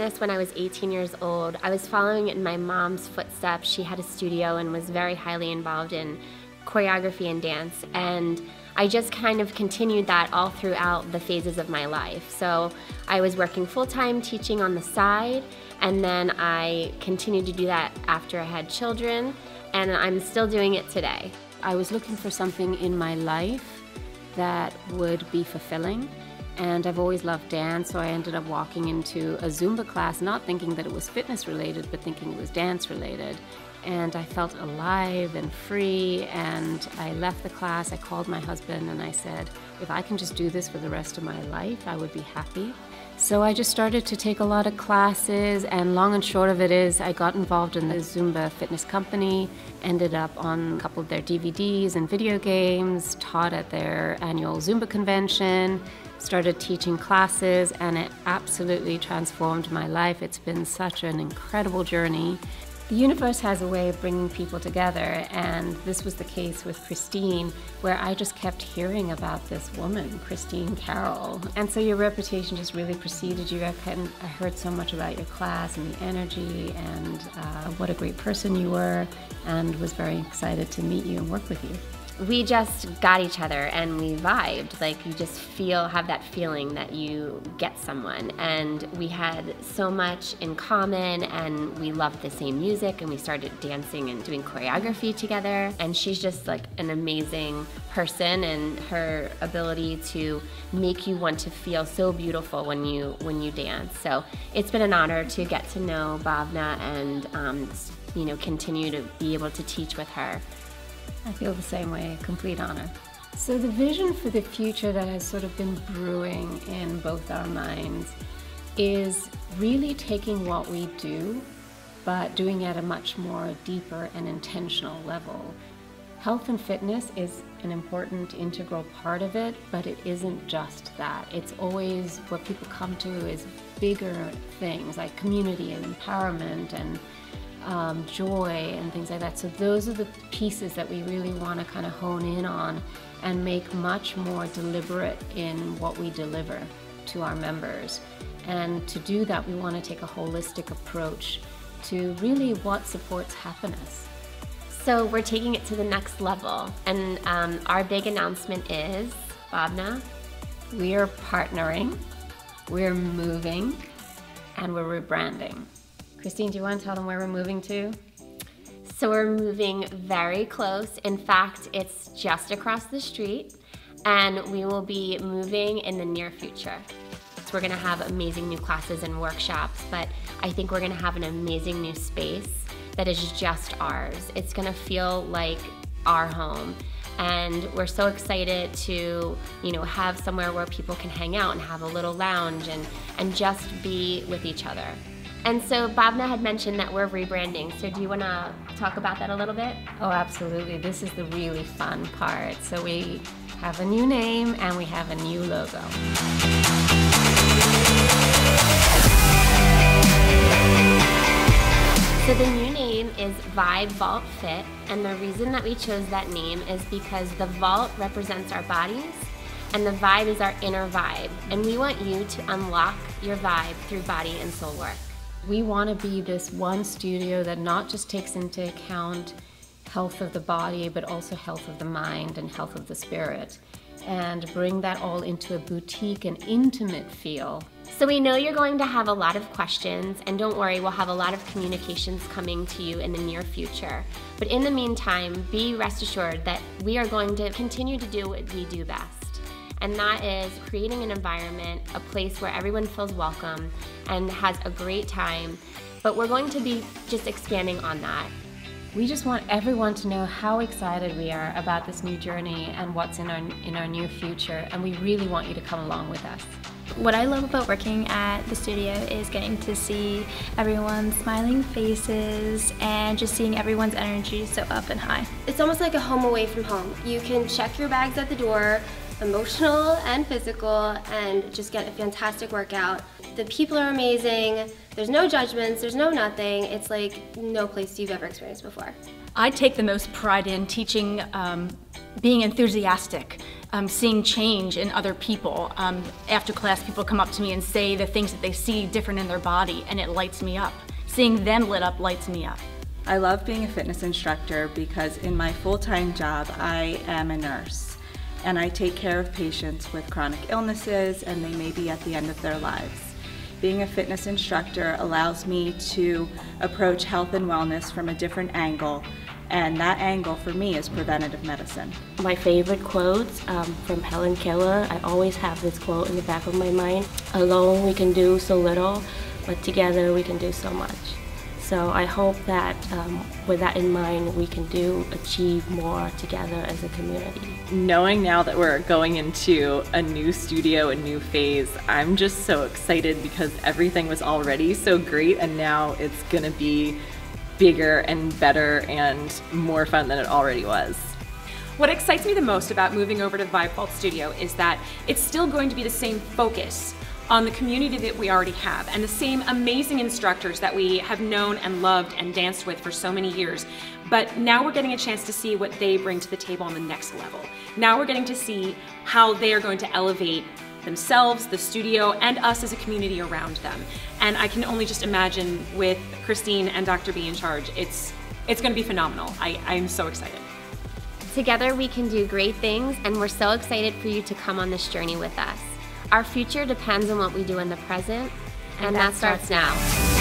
fitness when I was 18 years old. I was following in my mom's footsteps. She had a studio and was very highly involved in choreography and dance, and I just kind of continued that all throughout the phases of my life. So I was working full-time, teaching on the side, and then I continued to do that after I had children, and I'm still doing it today. I was looking for something in my life that would be fulfilling, and I've always loved dance, so I ended up walking into a Zumba class, not thinking that it was fitness related, but thinking it was dance related. And I felt alive and free, and I left the class. I called my husband and I said, if I can just do this for the rest of my life, I would be happy. So I just started to take a lot of classes, and long and short of it is I got involved in the Zumba fitness company, ended up on a couple of their DVDs and video games, taught at their annual Zumba convention, started teaching classes, and it absolutely transformed my life. It's been such an incredible journey. The universe has a way of bringing people together, and this was the case with Christine, where I just kept hearing about this woman, Christine Carroll. And so your reputation just really preceded you. I heard so much about your class and the energy and what a great person you were, and was very excited to meet you and work with you. We just got each other and we vibed. Like, you just have that feeling that you get someone. And we had so much in common, and we loved the same music, and we started dancing and doing choreography together. And she's just like an amazing person, and her ability to make you want to feel so beautiful when you dance. So it's been an honor to get to know Bhavna and continue to be able to teach with her. I feel the same way, a complete honor. So the vision for the future that has sort of been brewing in both our minds is really taking what we do, but doing it at a much more deeper and intentional level. Health and fitness is an important integral part of it, but it isn't just that. It's always what people come to is bigger things like community and empowerment and joy and things like that. So those are the pieces that we really want to kind of hone in on and make much more deliberate in what we deliver to our members. And to do that, we want to take a holistic approach to really what supports happiness. So we're taking it to the next level, and our big announcement is, Bhavna, we are partnering, we're moving, and we're rebranding. Christine, do you want to tell them where we're moving to? So we're moving very close. In fact, it's just across the street, and we will be moving in the near future. So we're gonna have amazing new classes and workshops, but I think we're gonna have an amazing new space that is just ours. It's gonna feel like our home. And we're so excited to, have somewhere where people can hang out and have a little lounge and just be with each other. And so Bhavna had mentioned that we're rebranding, so do you want to talk about that a little bit? Oh, absolutely. This is the really fun part. So we have a new name and we have a new logo. So the new name is Vibe Vault Fit, and the reason that we chose that name is because the vault represents our bodies, and the vibe is our inner vibe, and we want you to unlock your vibe through body and soul work. We want to be this one studio that not just takes into account health of the body, but also health of the mind and health of the spirit, and bring that all into a boutique and intimate feel. So we know you're going to have a lot of questions, and don't worry, we'll have a lot of communications coming to you in the near future. But in the meantime, be rest assured that we are going to continue to do what we do best. And that is creating an environment, a place where everyone feels welcome and has a great time. But we're going to be just expanding on that. We just want everyone to know how excited we are about this new journey and what's in our near future, and we really want you to come along with us. What I love about working at the studio is getting to see everyone's smiling faces and just seeing everyone's energy so up and high. It's almost like a home away from home. You can check your bags at the door, emotional and physical, and just get a fantastic workout. The people are amazing. There's no judgments, there's no nothing. It's like no place you've ever experienced before. I take the most pride in teaching being enthusiastic, seeing change in other people. After class, people come up to me and say the things that they see different in their body, and it lights me up. Seeing them lit up lights me up. I love being a fitness instructor because in my full-time job, I am a nurse, and I take care of patients with chronic illnesses, and they may be at the end of their lives. Being a fitness instructor allows me to approach health and wellness from a different angle, and that angle for me is preventative medicine. My favorite quotes from Helen Keller, I always have this quote in the back of my mind: alone we can do so little, but together we can do so much. So I hope that with that in mind, we can achieve more together as a community. Knowing now that we're going into a new studio, a new phase, I'm just so excited because everything was already so great, and now it's gonna be bigger and better and more fun than it already was. What excites me the most about moving over to the Vibe Vault Studio is that it's still going to be the same focus on the community that we already have and the same amazing instructors that we have known and loved and danced with for so many years. But now we're getting a chance to see what they bring to the table on the next level. Now we're getting to see how they are going to elevate themselves, the studio, and us as a community around them. And I can only just imagine with Christine and Dr. B in charge, it's going to be phenomenal. I'm so excited. Together we can do great things, and we're so excited for you to come on this journey with us. Our future depends on what we do in the present, and that starts now.